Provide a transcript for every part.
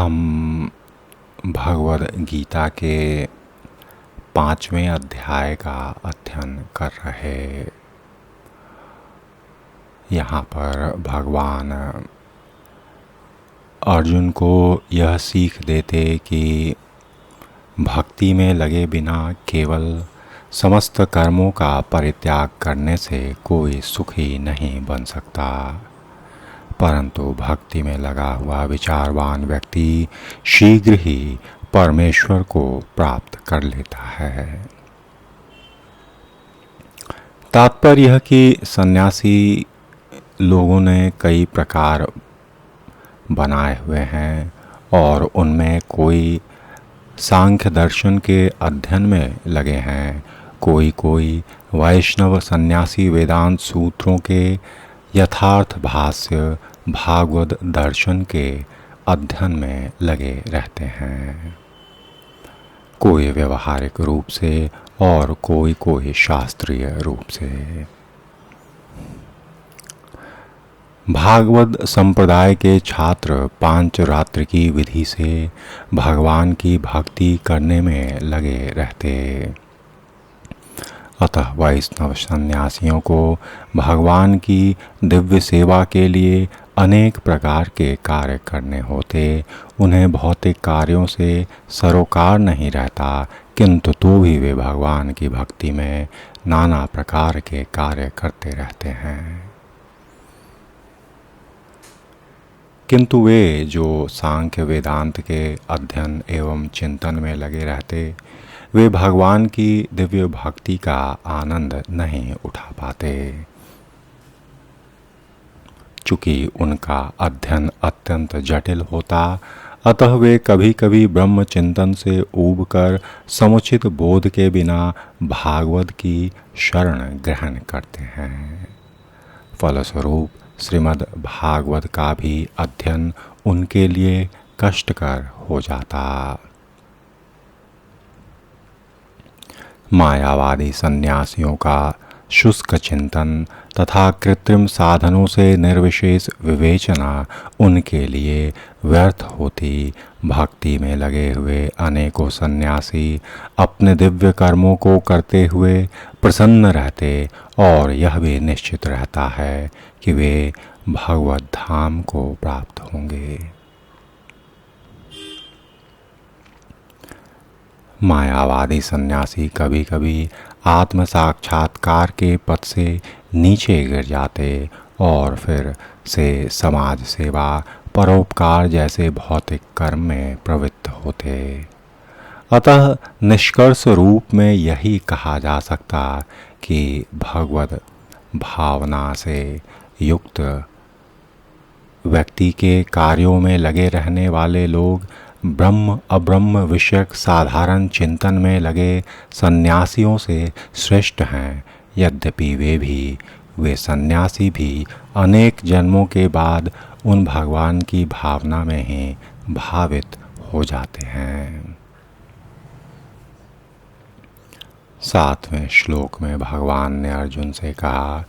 हम भगवद गीता के 5वें अध्याय का अध्ययन कर रहे। यहाँ पर भगवान अर्जुन को यह सीख देते कि भक्ति में लगे बिना केवल समस्त कर्मों का परित्याग करने से कोई सुखी नहीं बन सकता, परंतु भक्ति में लगा हुआ विचारवान व्यक्ति शीघ्र ही परमेश्वर को प्राप्त कर लेता है। तात्पर्य यह कि सन्यासी लोगों ने कई प्रकार बनाए हुए हैं और उनमें कोई सांख्य दर्शन के अध्ययन में लगे हैं, कोई वैष्णव सन्यासी वेदांत सूत्रों के यथार्थ भाष्य भागवत दर्शन के अध्ययन में लगे रहते हैं, कोई व्यवहारिक रूप से और कोई शास्त्रीय रूप से। भागवत संप्रदाय के छात्र पांचरात्र की विधि से भगवान की भक्ति करने में लगे रहते। अतः वैष्णव सन्यासियों को भगवान की दिव्य सेवा के लिए अनेक प्रकार के कार्य करने होते। उन्हें भौतिक कार्यों से सरोकार नहीं रहता, किंतु तो भी वे भगवान की भक्ति में नाना प्रकार के कार्य करते रहते हैं। किंतु वे जो सांख्य वेदांत के अध्ययन एवं चिंतन में लगे रहते, वे भगवान की दिव्य भक्ति का आनंद नहीं उठा पाते। चूँकि उनका अध्ययन अत्यंत जटिल होता, अतः वे कभी कभी ब्रह्म चिंतन से ऊबकर समुचित बोध के बिना भागवत की शरण ग्रहण करते हैं। फलस्वरूप श्रीमद् भागवत का भी अध्ययन उनके लिए कष्टकर हो जाता। मायावादी सन्यासियों का शुष्क चिंतन तथा कृत्रिम साधनों से निर्विशेष विवेचना उनके लिए व्यर्थ होती। भक्ति में लगे हुए अनेकों सन्यासी अपने दिव्य कर्मों को करते हुए प्रसन्न रहते और यह भी निश्चित रहता है कि वे भगवत धाम को प्राप्त होंगे। मायावादी सन्यासी कभी कभी आत्म साक्षात्कार के पद से नीचे गिर जाते और फिर से समाज सेवा परोपकार जैसे भौतिक कर्म में प्रवृत्त होते। अतः निष्कर्ष रूप में यही कहा जा सकता कि भगवत भावना से युक्त व्यक्ति के कार्यों में लगे रहने वाले लोग ब्रह्म अब्रह्म विषयक साधारण चिंतन में लगे सन्यासियों से श्रेष्ठ हैं। यद्यपि वे सन्यासी भी अनेक जन्मों के बाद उन भगवान की भावना में ही भावित हो जाते हैं। 7वें श्लोक में भगवान ने अर्जुन से कहा,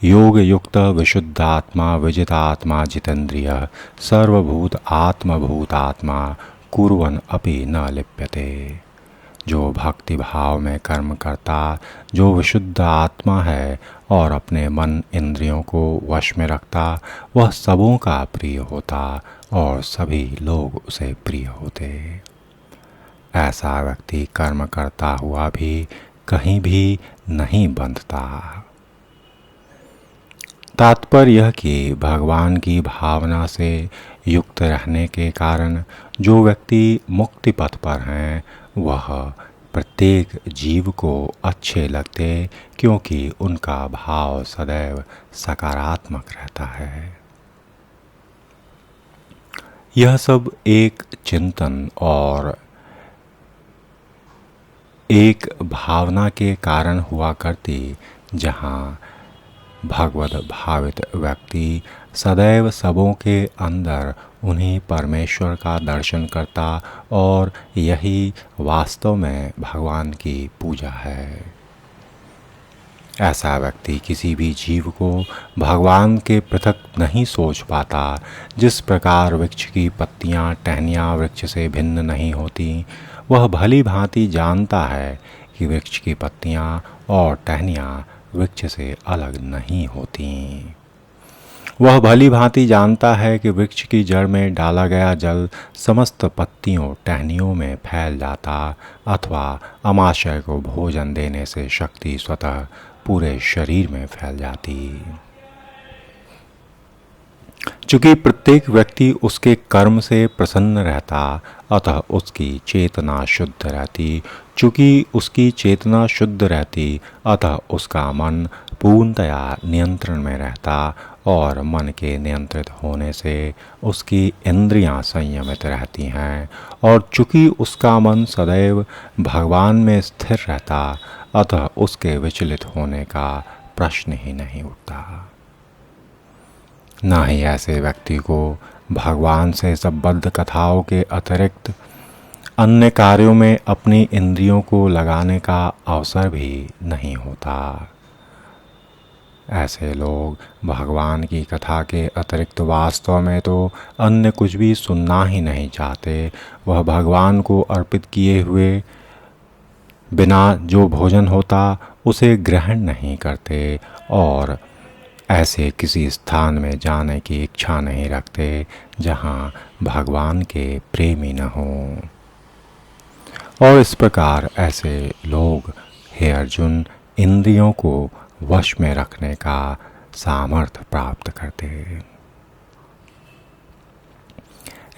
योग युक्त विशुद्धात्मा विजितात्मा जितेंद्रिय सर्वभूत आत्मभूतात्मा कुर्वन् अपि न लिप्यते। जो भक्ति भाव में कर्म करता, जो विशुद्ध आत्मा है और अपने मन इंद्रियों को वश में रखता, वह सबों का प्रिय होता और सभी लोग उसे प्रिय होते। ऐसा व्यक्ति कर्म करता हुआ भी कहीं भी नहीं बंधता। तात्पर्य यह कि भगवान की भावना से युक्त रहने के कारण जो व्यक्ति मुक्ति पथ पर हैं, वह प्रत्येक जीव को अच्छे लगते, क्योंकि उनका भाव सदैव सकारात्मक रहता है। यह सब एक चिंतन और एक भावना के कारण हुआ करती, जहाँ भगवत भावित व्यक्ति सदैव सबों के अंदर उन्हीं परमेश्वर का दर्शन करता और यही वास्तव में भगवान की पूजा है। ऐसा व्यक्ति किसी भी जीव को भगवान के पृथक नहीं सोच पाता। जिस प्रकार वृक्ष की पत्तियां टहनियाँ वृक्ष से भिन्न नहीं होती, वह भली भांति जानता है कि वृक्ष की पत्तियां और टहनियाँ वृक्ष से अलग नहीं होती। वह भली भांति जानता है कि वृक्ष की जड़ में डाला गया जल समस्त पत्तियों टहनियों में फैल जाता, अथवा अमाशय को भोजन देने से शक्ति स्वतः पूरे शरीर में फैल जाती। चूंकि प्रत्येक व्यक्ति उसके कर्म से प्रसन्न रहता, अतः उसकी चेतना शुद्ध रहती। चूंकि उसकी चेतना शुद्ध रहती, अतः उसका मन पूर्णतया नियंत्रण में रहता, और मन के नियंत्रित होने से उसकी इंद्रियां संयमित रहती हैं। और चूंकि उसका मन सदैव भगवान में स्थिर रहता, अतः उसके विचलित होने का प्रश्न ही नहीं उठता। न ही ऐसे व्यक्ति को भगवान से संबद्ध कथाओं के अतिरिक्त अन्य कार्यों में अपनी इंद्रियों को लगाने का अवसर भी नहीं होता। ऐसे लोग भगवान की कथा के अतिरिक्त वास्तव में तो अन्य कुछ भी सुनना ही नहीं चाहते। वह भगवान को अर्पित किए हुए बिना जो भोजन होता उसे ग्रहण नहीं करते, और ऐसे किसी स्थान में जाने की इच्छा नहीं रखते जहाँ भगवान के प्रेमी न हों। और इस प्रकार ऐसे लोग, हे अर्जुन, इंद्रियों को वश में रखने का सामर्थ्य प्राप्त करते।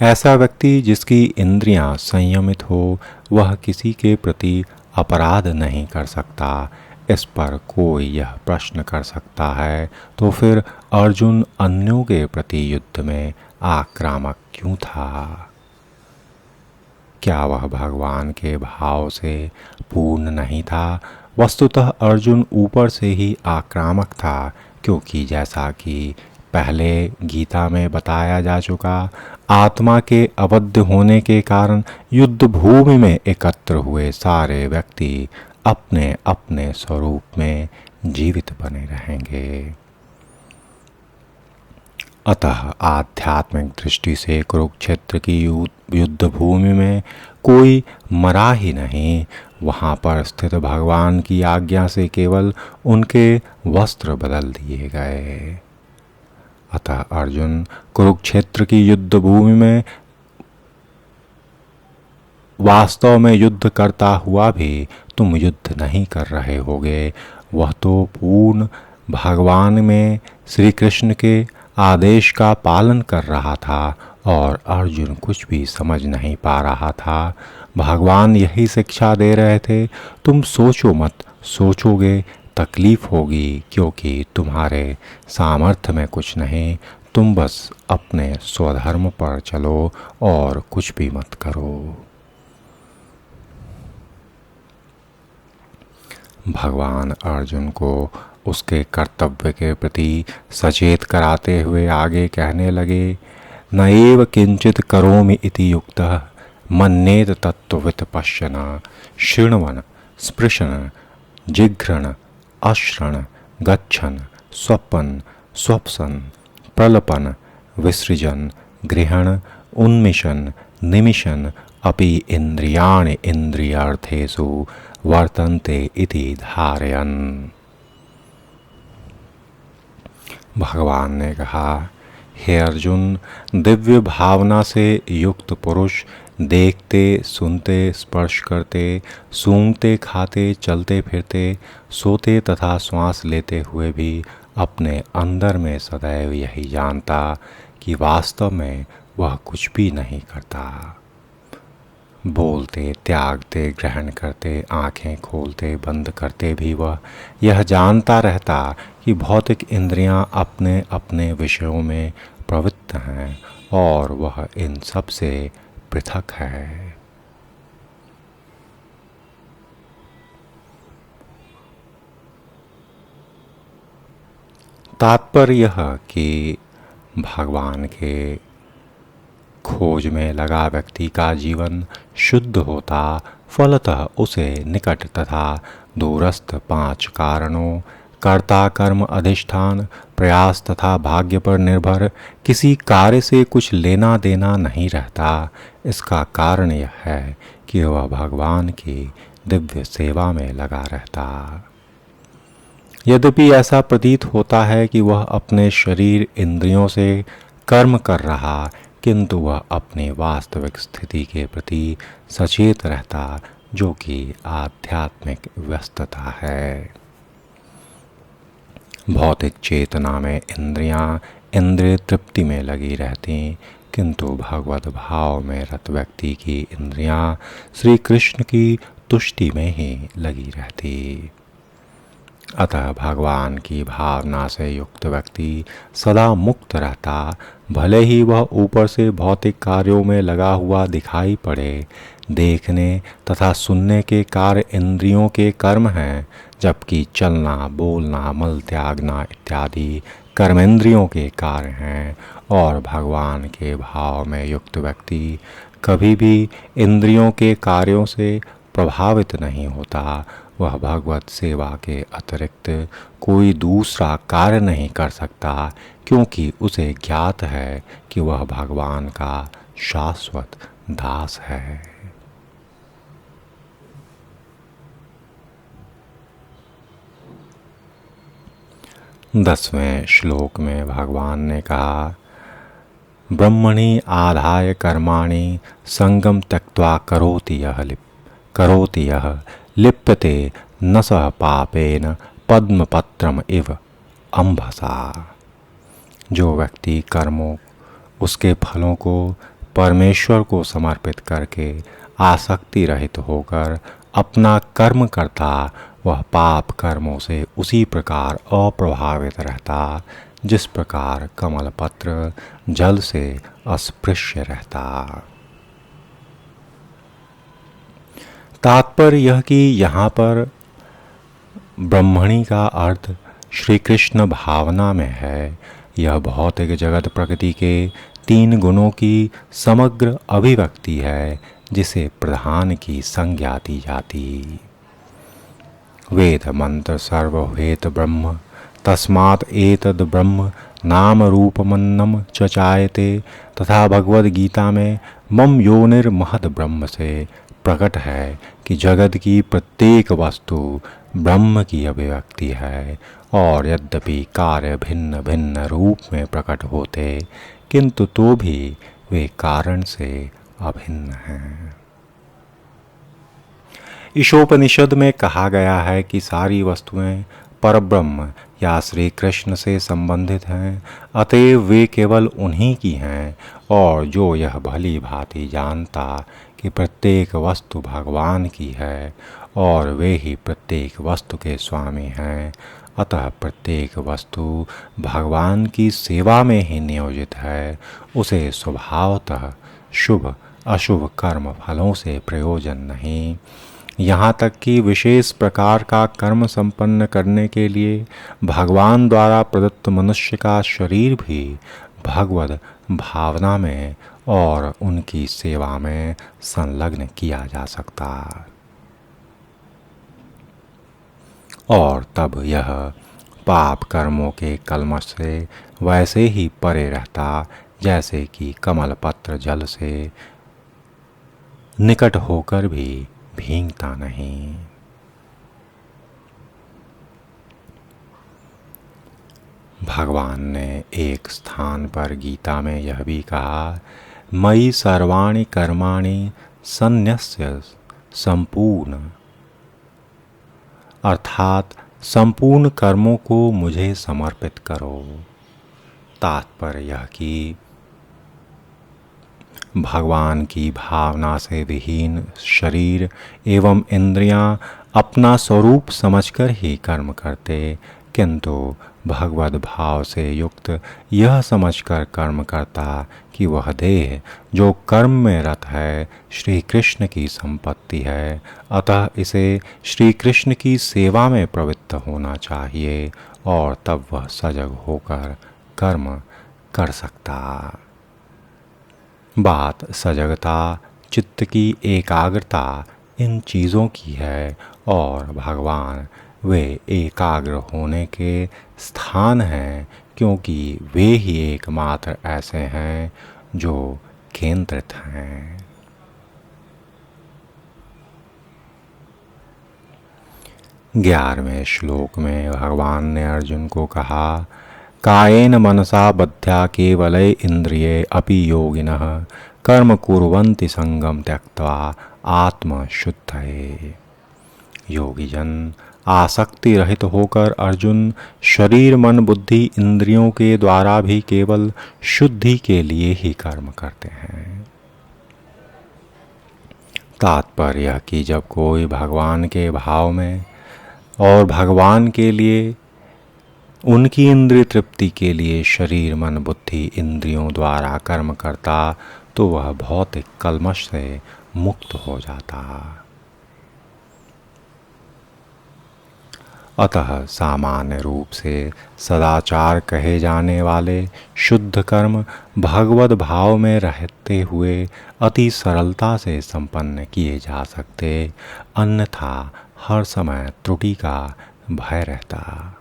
ऐसा व्यक्ति जिसकी इंद्रियां संयमित हो, वह किसी के प्रति अपराध नहीं कर सकता। इस पर कोई यह प्रश्न कर सकता है, तो फिर अर्जुन अन्यों के प्रति युद्ध में आक्रामक क्यों था? क्या वह भगवान के भाव से पूर्ण नहीं था? वस्तुतः अर्जुन ऊपर से ही आक्रामक था, क्योंकि जैसा कि पहले गीता में बताया जा चुका, आत्मा के अबद्ध होने के कारण युद्ध भूमि में एकत्र हुए सारे व्यक्ति अपने अपने स्वरूप में जीवित बने रहेंगे। अतः आध्यात्मिक दृष्टि से कुरुक्षेत्र की युद्ध भूमि में कोई मरा ही नहीं। वहाँ पर स्थित भगवान की आज्ञा से केवल उनके वस्त्र बदल दिए गए। अतः अर्जुन, कुरुक्षेत्र की युद्ध भूमि में वास्तव में युद्ध करता हुआ भी तुम युद्ध नहीं कर रहे होगे। वह तो पूर्ण भगवान में श्री कृष्ण के आदेश का पालन कर रहा था, और अर्जुन कुछ भी समझ नहीं पा रहा था। भगवान यही शिक्षा दे रहे थे, तुम सोचो मत, सोचोगे तकलीफ होगी, क्योंकि तुम्हारे सामर्थ्य में कुछ नहीं। तुम बस अपने स्वधर्म पर चलो और कुछ भी मत करो। भगवान अर्जुन को उसके कर्तव्य के प्रति सचेत कराते हुए आगे कहने लगे, न एव किंचित करोमि इति युक्तः मन्येत तत्त्ववित् पश्यन् शृण्वन् स्पृशन् जिघ्रन् अश्रन् गच्छन् स्वपन् स्वप्सन् प्रलपन् विसृजन् गृहन् उन्मिषन् निमिषन् अपि इन्द्रियाणि इन्द्रियार्थेषु वर्तन्ते इति धारयन्। भगवान ने कहा, हे अर्जुन, दिव्य भावना से युक्त पुरुष देखते, सुनते, स्पर्श करते, सूंघते, खाते, चलते फिरते, सोते तथा श्वास लेते हुए भी अपने अंदर में सदैव यही जानता कि वास्तव में वह कुछ भी नहीं करता। बोलते, त्यागते, ग्रहण करते, आँखें खोलते, बंद करते भी वह यह जानता रहता कि भौतिक इंद्रियां अपने अपने विषयों में प्रवृत्त हैं, और वह इन सब से पृथक है। तात्पर्य यह कि भगवान के खोज में लगा व्यक्ति का जीवन शुद्ध होता, फलतः उसे निकट तथा दूरस्थ 5 कारणों कर्ता कर्म अधिष्ठान प्रयास तथा भाग्य पर निर्भर किसी कार्य से कुछ लेना देना नहीं रहता। इसका कारण यह है कि वह भगवान की दिव्य सेवा में लगा रहता। यद्यपि ऐसा प्रतीत होता है कि वह अपने शरीर इंद्रियों से कर्म कर रहा, किंतु वह अपनी वास्तविक स्थिति के प्रति सचेत रहता, जो कि आध्यात्मिक व्यस्तता है। भौतिक चेतना में इंद्रियां इंद्रिय तृप्ति में लगी रहती, किंतु भगवत भाव में रत व्यक्ति की इंद्रियां श्री कृष्ण की तुष्टि में ही लगी रहती। अतः भगवान की भावना से युक्त व्यक्ति सदा मुक्त रहता, भले ही वह ऊपर से भौतिक कार्यों में लगा हुआ दिखाई पड़े। देखने तथा सुनने के कार्य इंद्रियों के कर्म हैं, जबकि चलना बोलना मल त्यागना इत्यादि कर्मेंद्रियों के कार्य हैं। और भगवान के भाव में युक्त व्यक्ति कभी भी इंद्रियों के कार्यों से प्रभावित नहीं होता। वह भगवत सेवा के अतिरिक्त कोई दूसरा कार्य नहीं कर सकता, क्योंकि उसे ज्ञात है कि वह भगवान का शाश्वत दास है। 10वें श्लोक में भगवान ने कहा, ब्रह्मणि आधाय कर्माणि संगम त्यक्त्वा करोति यः लिप्यते न सह पापेन पद्मपत्रम इव अम्भसा। जो व्यक्ति कर्मों उसके फलों को परमेश्वर को समर्पित करके आसक्ति रहित होकर अपना कर्म करता, वह पाप कर्मों से उसी प्रकार अप्रभावित रहता, जिस प्रकार कमल पत्र जल से अस्पृश्य रहता। तात्पर्य यह कि यहाँ पर ब्रह्मणि का अर्थ श्री कृष्ण भावना में है। यह भौतिक जगत प्रकृति के 3 गुणों की समग्र अभिव्यक्ति है, जिसे प्रधान की संज्ञा दी जाती। वेद मंत्र सर्वभूत ब्रह्म तस्मात् एतद् ब्रह्म नाम रूपमन्नम चचायते तथा भगवद गीता में मम योनिर्महद् ब्रह्म से प्रकट है कि जगत की प्रत्येक वस्तु ब्रह्म की अभिव्यक्ति है। और यद्यपि कार्य भिन्न भिन्न रूप में प्रकट होते, किंतु तो भी वे कारण से अभिन्न हैं। ईशोपनिषद में कहा गया है कि सारी वस्तुएं परब्रह्म या श्री कृष्ण से संबंधित हैं, अतएव वे केवल उन्हीं की हैं। और जो यह भली भांति जानता कि प्रत्येक वस्तु भगवान की है और वे ही प्रत्येक वस्तु के स्वामी हैं, अतः प्रत्येक वस्तु भगवान की सेवा में ही नियोजित है, उसे स्वभावतः शुभ अशुभ कर्म फलों से प्रयोजन नहीं। यहाँ तक कि विशेष प्रकार का कर्म संपन्न करने के लिए भगवान द्वारा प्रदत्त मनुष्य का शरीर भी भगवद भावना में और उनकी सेवा में संलग्न किया जा सकता, और तब यह पाप कर्मों के कलमश से वैसे ही परे रहता जैसे कि कमल पत्र जल से निकट होकर भी भींगता नहीं। भगवान ने एक स्थान पर गीता में यह भी कहा, मयि सर्वाणि कर्माणि सन्न्यस्य संपूर्ण, अर्थात संपूर्ण कर्मों को मुझे समर्पित करो। तात्पर्य यह कि भगवान की भावना से विहीन शरीर एवं इंद्रियां अपना स्वरूप समझकर ही कर्म करते, किंतु भगवद भाव से युक्त यह समझकर कर्म करता कि वह देह जो कर्म में रत है श्री कृष्ण की संपत्ति है, अतः इसे श्री कृष्ण की सेवा में प्रवृत्त होना चाहिए, और तब वह सजग होकर कर्म कर सकता। बात सजगता, चित्त की एकाग्रता इन चीज़ों की है, और भगवान वे एकाग्र होने के स्थान हैं, क्योंकि वे ही एकमात्र ऐसे हैं जो केंद्रित हैं। 11वें श्लोक में भगवान ने अर्जुन को कहा, कायेन मनसा बद्ध्या केवलै इंद्रिये अपि योगिनः कर्म कुर्वन्ति संगम त्यक्त्वा आत्मशुद्धये। योगी जन आसक्ति रहित होकर अर्जुन शरीर मन बुद्धि इंद्रियों के द्वारा भी केवल शुद्धि के लिए ही कर्म करते हैं। तात्पर्य यह कि जब कोई भगवान के भाव में और भगवान के लिए उनकी इंद्रिय तृप्ति के लिए शरीर मन बुद्धि इंद्रियों द्वारा कर्म करता तो वह भौतिक कल्मश से मुक्त हो जाता। अतः सामान्य रूप से सदाचार कहे जाने वाले शुद्ध कर्म भगवत भाव में रहते हुए अति सरलता से संपन्न किए जा सकते, अन्यथा हर समय त्रुटि का भय रहता।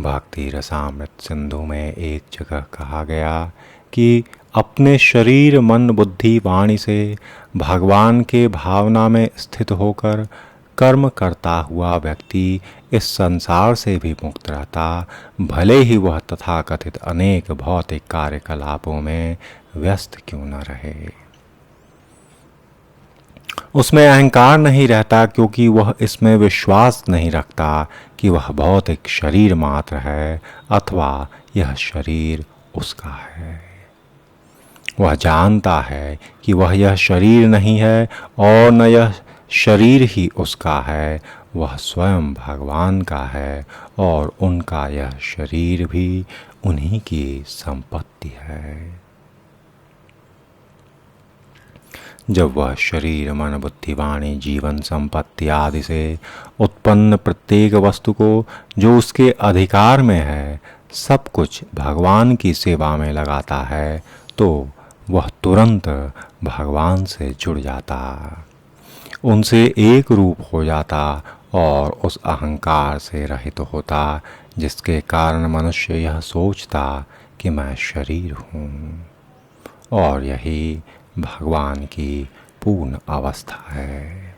भक्ति रसामृत सिंधु में एक जगह कहा गया कि अपने शरीर मन बुद्धि वाणी से भगवान के भावना में स्थित होकर कर्म करता हुआ व्यक्ति इस संसार से भी मुक्त रहता, भले ही वह तथाकथित अनेक भौतिक कार्यकलापों में व्यस्त क्यों न रहे। उसमें अहंकार नहीं रहता, क्योंकि वह इसमें विश्वास नहीं रखता कि वह भौतिक शरीर मात्र है अथवा यह शरीर उसका है। वह जानता है कि वह यह शरीर नहीं है और न यह शरीर ही उसका है, वह स्वयं भगवान का है और उनका यह शरीर भी उन्हीं की संपत्ति है। जब वह शरीर मन बुद्धि वाणी जीवन संपत्ति आदि से उत्पन्न प्रत्येक वस्तु को जो उसके अधिकार में है सब कुछ भगवान की सेवा में लगाता है, तो वह तुरंत भगवान से जुड़ जाता, उनसे एक रूप हो जाता और उस अहंकार से रहित होता जिसके कारण मनुष्य यह सोचता कि मैं शरीर हूँ। और यही भगवान की पूर्ण अवस्था है।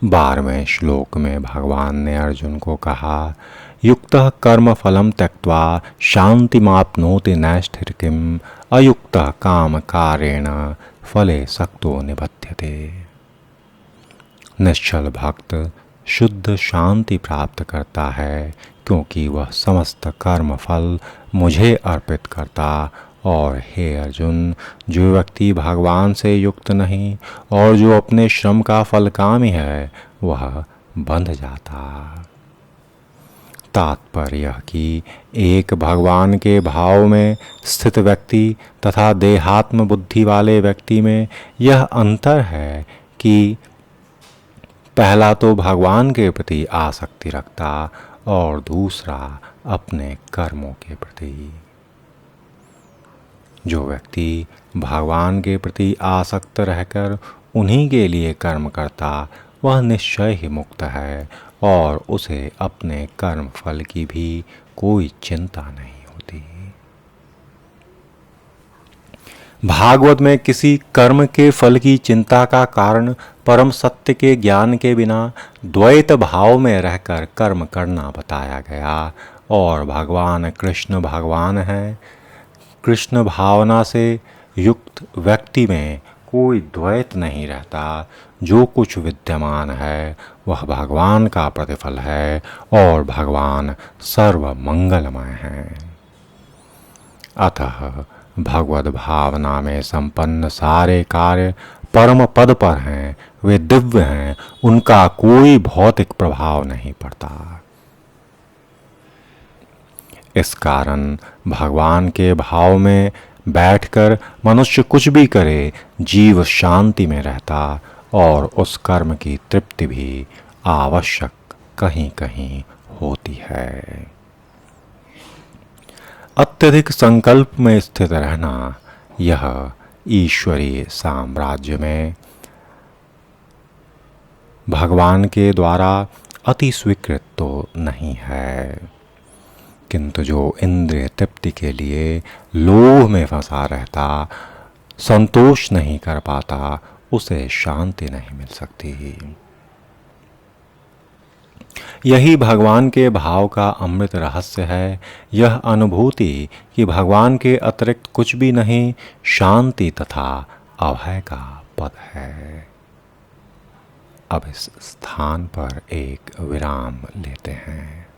12वें श्लोक में भगवान ने अर्जुन को कहा, युक्तः कर्म फलम त्यक्त्वा शांतिमाप्नोति नैष्ठिर्किम् अयुक्तः काम कारेण फले सक्तो निबध्यते। निश्चल भक्त शुद्ध शांति प्राप्त करता है, क्योंकि वह समस्त कर्म फल मुझे अर्पित करता। और हे अर्जुन, जो व्यक्ति भगवान से युक्त नहीं और जो अपने श्रम का फलकामी है वह बंध जाता। तात्पर्य यह कि एक भगवान के भाव में स्थित व्यक्ति तथा देहात्म बुद्धि वाले व्यक्ति में यह अंतर है कि पहला तो भगवान के प्रति आसक्ति रखता और दूसरा अपने कर्मों के प्रति। जो व्यक्ति भगवान के प्रति आसक्त रहकर उन्हीं के लिए कर्म करता वह निश्चय ही मुक्त है और उसे अपने कर्म फल की भी कोई चिंता नहीं होती। भागवत में किसी कर्म के फल की चिंता का कारण परम सत्य के ज्ञान के बिना द्वैत भाव में रहकर कर्म करना बताया गया। और भगवान कृष्ण भगवान हैं। कृष्ण भावना से युक्त व्यक्ति में कोई द्वैत नहीं रहता। जो कुछ विद्यमान है वह भगवान का प्रतिफल है और भगवान सर्व मंगलमय हैं। अतः भगवत भावना में संपन्न सारे कार्य परम पद पर हैं, वे दिव्य हैं, उनका कोई भौतिक प्रभाव नहीं पड़ता। इस कारण भगवान के भाव में बैठकर मनुष्य कुछ भी करे, जीव शांति में रहता और उस कर्म की तृप्ति भी आवश्यक कहीं कहीं होती है। अत्यधिक संकल्प में स्थित रहना यह ईश्वरीय साम्राज्य में भगवान के द्वारा अति स्वीकृत तो नहीं है, किंतु जो इंद्रिय तृप्ति के लिए लोभ में फंसा रहता, संतोष नहीं कर पाता, उसे शांति नहीं मिल सकती। यही भगवान के भाव का अमृत रहस्य है, यह अनुभूति कि भगवान के अतिरिक्त कुछ भी नहीं, शांति तथा अभय का पद है। अब इस स्थान पर एक विराम लेते हैं।